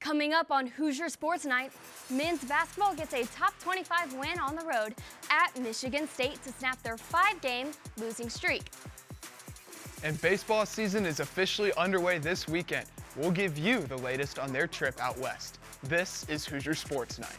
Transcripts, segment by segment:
Coming up on Hoosier Sports Night, men's basketball gets a top 25 win on the road at Michigan State to snap their 5-game losing streak. And baseball season is officially underway this weekend. We'll give you the latest on their trip out west. This is Hoosier Sports Night.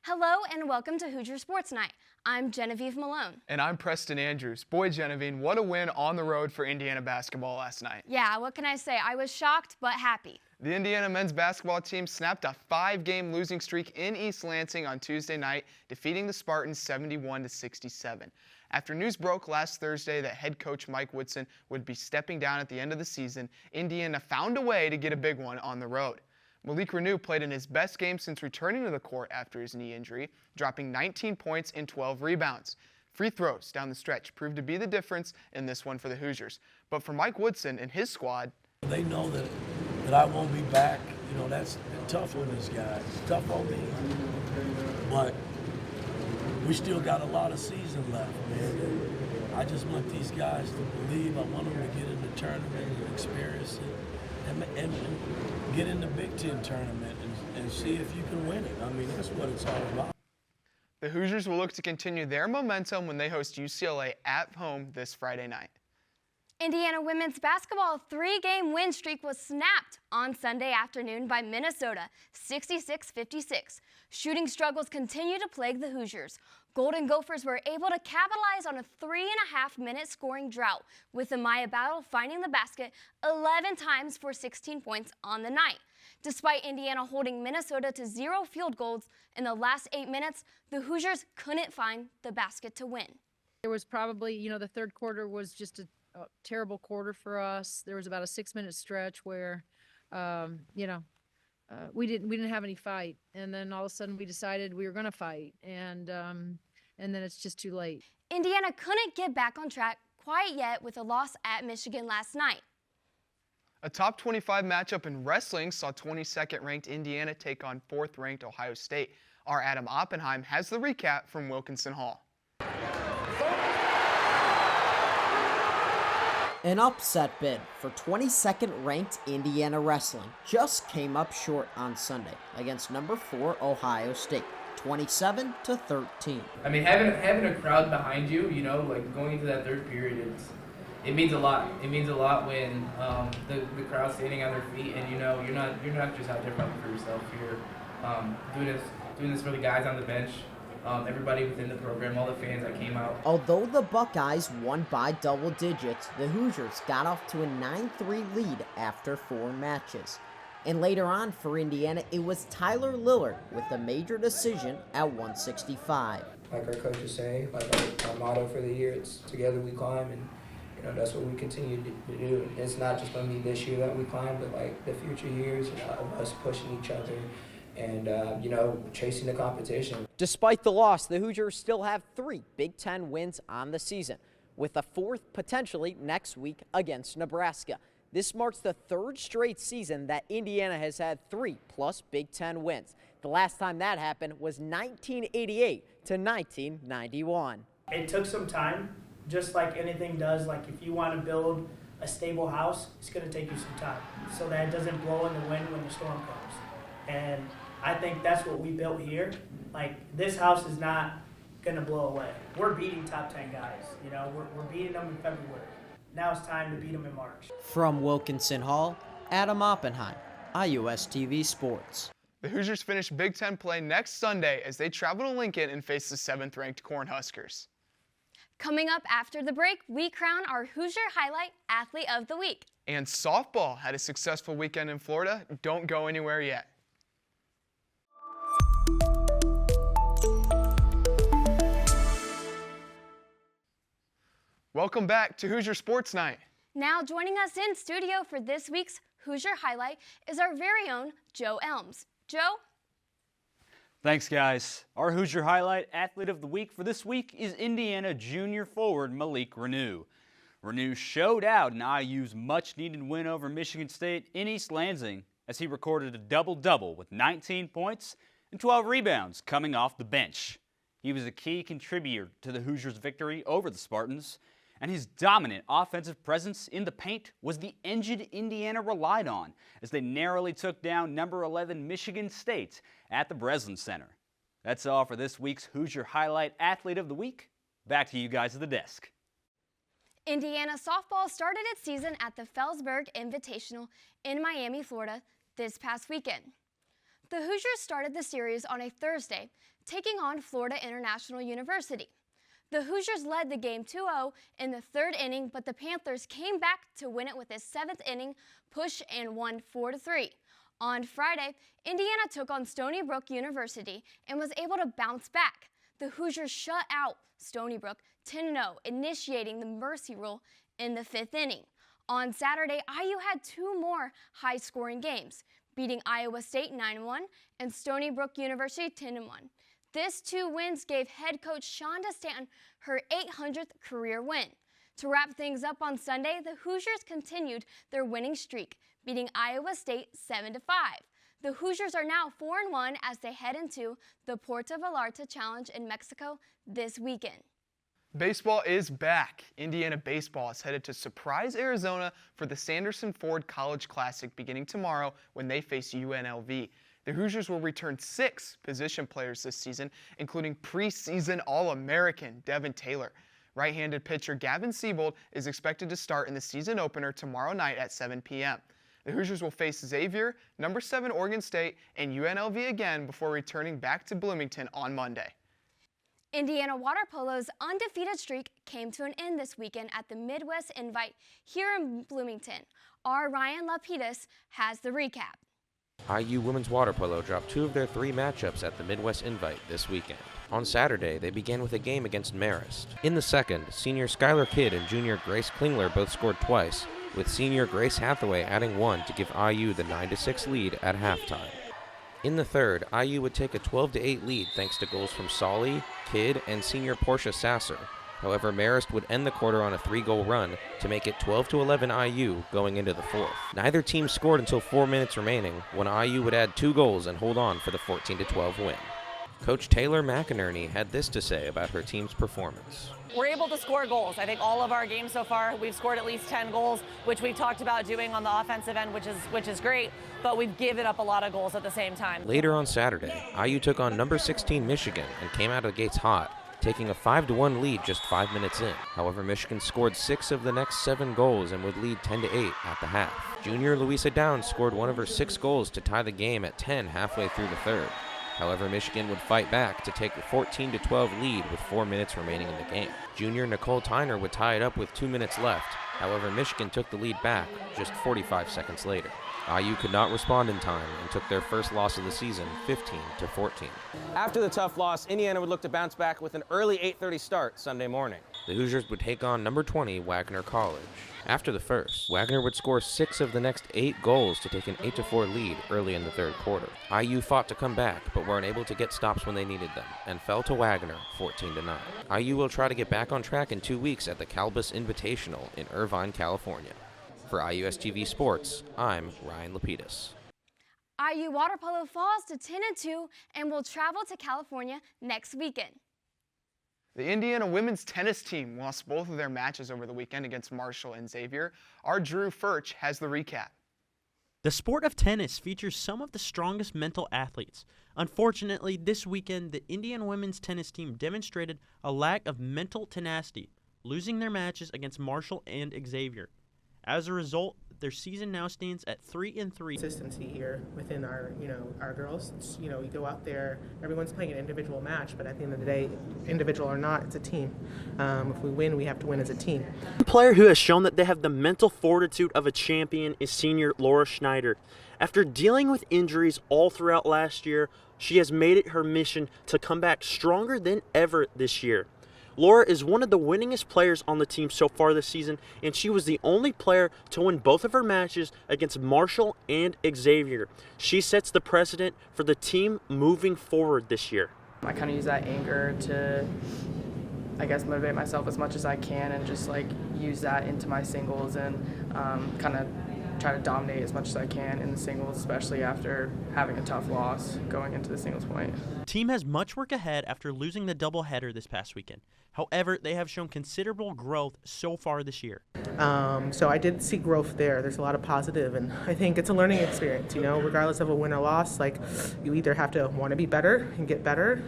Hello and welcome to Hoosier Sports Night. I'm Genevieve Malone. And I'm Preston Andrews. Boy, Genevieve, what a win on the road for Indiana basketball last night. Yeah, what can I say? I was shocked but happy. The Indiana men's basketball team snapped a 5-game losing streak in East Lansing on Tuesday night, defeating the Spartans 71-67. After news broke last Thursday that head coach Mike Woodson would be stepping down at the end of the season, Indiana found a way to get a big one on the road. Malik Renew played in his best game since returning to the court after his knee injury, dropping 19 points and 12 rebounds. Free throws down the stretch proved to be the difference in this one for the Hoosiers. But for Mike Woodson and his squad, they know that I won't be back. You know, that's tough on these guys. It's tough on me. But we still got a lot of season left, man. I just want these guys to believe. I want them to get in the tournament and experience it. And get in the Big Ten tournament and see if you can win it. I mean, that's what it's all about. The Hoosiers will look to continue their momentum when they host UCLA at home this Friday night. Indiana women's basketball 3-game win streak was snapped on Sunday afternoon by Minnesota, 66-56. Shooting struggles continue to plague the Hoosiers. Golden Gophers were able to capitalize on a 3.5-minute scoring drought, with Amaya Battle finding the basket 11 times for 16 points on the night. Despite Indiana holding Minnesota to 0 field goals in the last 8 minutes, the Hoosiers couldn't find the basket to win. There was probably, the third quarter was just a terrible quarter for us. There was about a 6-minute stretch where, we didn't have any fight, and then all of a sudden we decided we were going to fight, and then it's just too late. Indiana couldn't get back on track quite yet with a loss at Michigan last night. A top 25 matchup in wrestling saw 22nd-ranked Indiana take on 4th-ranked Ohio State. Our Adam Oppenheim has the recap from Wilkinson Hall. An upset bid for 22nd-ranked Indiana wrestling just came up short on Sunday against number 4 Ohio State, 27-13. I mean, having a crowd behind you, like going into that third period, it means a lot. It means a lot when the crowd's standing on their feet, and you're not just out there fighting for yourself. You're doing this for the guys on the bench. Everybody within the program, all the fans that came out. Although the Buckeyes won by double digits, the Hoosiers got off to a 9-3 lead after 4 matches. And later on for Indiana, it was Tyler Lillard with a major decision at 165. Like our coaches say, like our motto for the year, it's together we climb, and that's what we continue to do. It's not just going to be this year that we climb, but like the future years, of us pushing each other and, chasing the competition. Despite the loss, the Hoosiers still have 3 Big Ten wins on the season, with a 4th potentially next week against Nebraska. This marks the 3rd straight season that Indiana has had 3+ Big Ten wins. The last time that happened was 1988 to 1991. It took some time, just like anything does. Like if you want to build a stable house, it's going to take you some time so that it doesn't blow in the wind when the storm comes. And I think that's what we built here. Like, this house is not going to blow away. We're beating top 10 guys. We're beating them in February. Now it's time to beat them in March. From Wilkinson Hall, Adam Oppenheim, IUSTV Sports. The Hoosiers finish Big Ten play next Sunday as they travel to Lincoln and face the 7th-ranked Cornhuskers. Coming up after the break, we crown our Hoosier Highlight Athlete of the Week. And softball had a successful weekend in Florida. Don't go anywhere yet. Welcome back to Hoosier Sports Night. Now joining us in studio for this week's Hoosier Highlight is our very own Joe Elms. Joe? Thanks, guys. Our Hoosier Highlight Athlete of the Week for this week is Indiana junior forward Malik Renew. Renew showed out in IU's much-needed win over Michigan State in East Lansing as he recorded a double-double with 19 points and 12 rebounds coming off the bench. He was a key contributor to the Hoosiers' victory over the Spartans, and his dominant offensive presence in the paint was the engine Indiana relied on as they narrowly took down number 11 Michigan State at the Breslin Center. That's all for this week's Hoosier Highlight Athlete of the Week. Back to you guys at the desk. Indiana softball started its season at the Felsberg Invitational in Miami, Florida this past weekend. The Hoosiers started the series on a Thursday, taking on Florida International University. The Hoosiers led the game 2-0 in the third inning, but the Panthers came back to win it with a seventh inning push and won 4-3. On Friday, Indiana took on Stony Brook University and was able to bounce back. The Hoosiers shut out Stony Brook 10-0, initiating the mercy rule in the fifth inning. On Saturday, IU had two more high-scoring games, beating Iowa State 9-1 and Stony Brook University 10-1. These two wins gave head coach Shonda Stanton her 800th career win. To wrap things up on Sunday, the Hoosiers continued their winning streak, beating Iowa State 7-5. The Hoosiers are now 4-1 as they head into the Puerto Vallarta Challenge in Mexico this weekend. Baseball is back. Indiana baseball is headed to Surprise, Arizona for the Sanderson Ford College Classic beginning tomorrow when they face UNLV. The Hoosiers will return 6 position players this season, including preseason All-American Devin Taylor. Right-handed pitcher Gavin Siebold is expected to start in the season opener tomorrow night at 7 p.m. The Hoosiers will face Xavier, number 7 Oregon State, and UNLV again before returning back to Bloomington on Monday. Indiana water polo's undefeated streak came to an end this weekend at the Midwest Invite here in Bloomington. Our Ryan Lapidus has the recap. IU women's water polo dropped 2 of their 3 matchups at the Midwest Invite this weekend. On Saturday, they began with a game against Marist. In the second, senior Skylar Kidd and junior Grace Klingler both scored twice, with senior Grace Hathaway adding 1 to give IU the 9-6 lead at halftime. In the third, IU would take a 12-8 lead thanks to goals from Solly, Kidd, and senior Portia Sasser. However, Marist would end the quarter on a 3-goal run to make it 12-11 IU going into the fourth. Neither team scored until 4 minutes remaining, when IU would add 2 goals and hold on for the 14-12 win. Coach Taylor McInerney had this to say about her team's performance. We're able to score goals. I think all of our games so far, we've scored at least 10 goals, which we've talked about doing on the offensive end, which is great, but we've given up a lot of goals at the same time. Later on Saturday, IU took on number 16 Michigan and came out of the gates hot, taking a 5-1 lead just 5 minutes in. However, Michigan scored 6 of the next 7 goals and would lead 10-8 at the half. Junior Louisa Downs scored 1 of her 6 goals to tie the game at 10 halfway through the third. However, Michigan would fight back to take a 14-12 lead with 4 minutes remaining in the game. Junior Nicole Tyner would tie it up with 2 minutes left. However, Michigan took the lead back just 45 seconds later. IU could not respond in time and took their first loss of the season, 15-14. After the tough loss, Indiana would look to bounce back with an early 8:30 start Sunday morning. The Hoosiers would take on number 20 Wagner College. After the first, Wagner would score 6 of the next 8 goals to take an 8-4 lead early in the third quarter. IU fought to come back, but weren't able to get stops when they needed them, and fell to Wagner 14-9. IU will try to get back on track in 2 weeks at the Calbus Invitational in Irvine, California. For IUSTV Sports, I'm Ryan Lapidus. IU water polo falls to 10-2 and will travel to California next weekend. The Indiana women's tennis team lost both of their matches over the weekend against Marshall and Xavier. Our Drew Furch has the recap. The sport of tennis features some of the strongest mental athletes. Unfortunately, this weekend, the Indiana women's tennis team demonstrated a lack of mental tenacity, losing their matches against Marshall and Xavier. As a result, their season now stands at 3-3. Consistency here within our girls. We go out there, everyone's playing an individual match, but at the end of the day, individual or not, it's a team. If we win, we have to win as a team. One player who has shown that they have the mental fortitude of a champion is senior Laura Schneider. After dealing with injuries all throughout last year, she has made it her mission to come back stronger than ever this year. Laura is one of the winningest players on the team so far this season, and she was the only player to win both of her matches against Marshall and Xavier. She sets the precedent for the team moving forward this year. I kind of use that anger to, motivate myself as much as I can and just use that into my singles and kind of try to dominate as much as I can in the singles, especially after having a tough loss going into the singles point. Team has much work ahead after losing the doubleheader this past weekend. However, they have shown considerable growth so far this year. So I did see growth there. There's a lot of positive, and I think it's a learning experience, regardless of a win or loss. Like, you either have to want to be better and get better,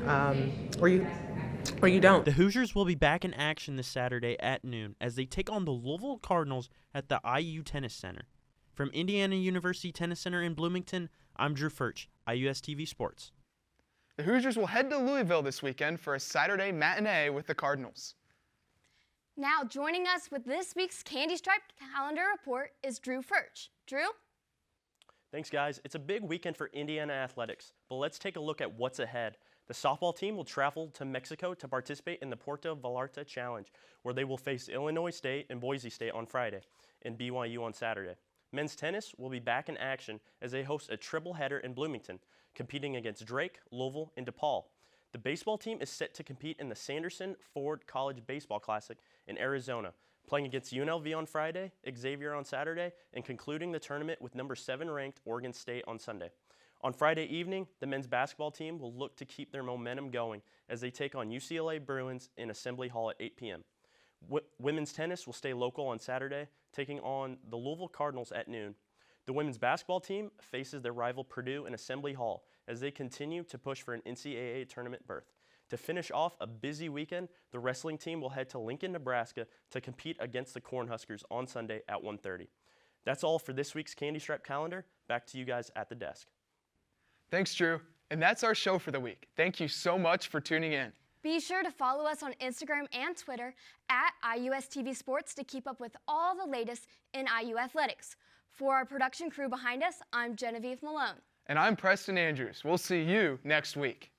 or you don't. The Hoosiers will be back in action this Saturday at noon as they take on the Louisville Cardinals at the IU Tennis Center. From Indiana University Tennis Center in Bloomington, I'm Drew Furch, IUSTV Sports. The Hoosiers will head to Louisville this weekend for a Saturday matinee with the Cardinals. Now joining us with this week's Candy Striped Calendar Report is Drew Furch. Drew? Thanks, guys. It's a big weekend for Indiana athletics, but let's take a look at what's ahead. The softball team will travel to Mexico to participate in the Puerto Vallarta Challenge, where they will face Illinois State and Boise State on Friday and BYU on Saturday. Men's tennis will be back in action as they host a triple header in Bloomington, competing against Drake, Louisville, and DePaul. The baseball team is set to compete in the Sanderson Ford College Baseball Classic in Arizona, playing against UNLV on Friday, Xavier on Saturday, and concluding the tournament with number 7 ranked Oregon State on Sunday. On Friday evening, the men's basketball team will look to keep their momentum going as they take on UCLA Bruins in Assembly Hall at 8 p.m. Women's tennis will stay local on Saturday, taking on the Louisville Cardinals at noon. The women's basketball team faces their rival Purdue in Assembly Hall as they continue to push for an NCAA tournament berth. To finish off a busy weekend, the wrestling team will head to Lincoln, Nebraska to compete against the Cornhuskers on Sunday at 1:30. That's all for this week's Candy Stripe Calendar. Back to you guys at the desk. Thanks, Drew. And that's our show for the week. Thank you so much for tuning in. Be sure to follow us on Instagram and Twitter at IUSTV Sports to keep up with all the latest in IU athletics. For our production crew behind us, I'm Genevieve Malone. And I'm Preston Andrews. We'll see you next week.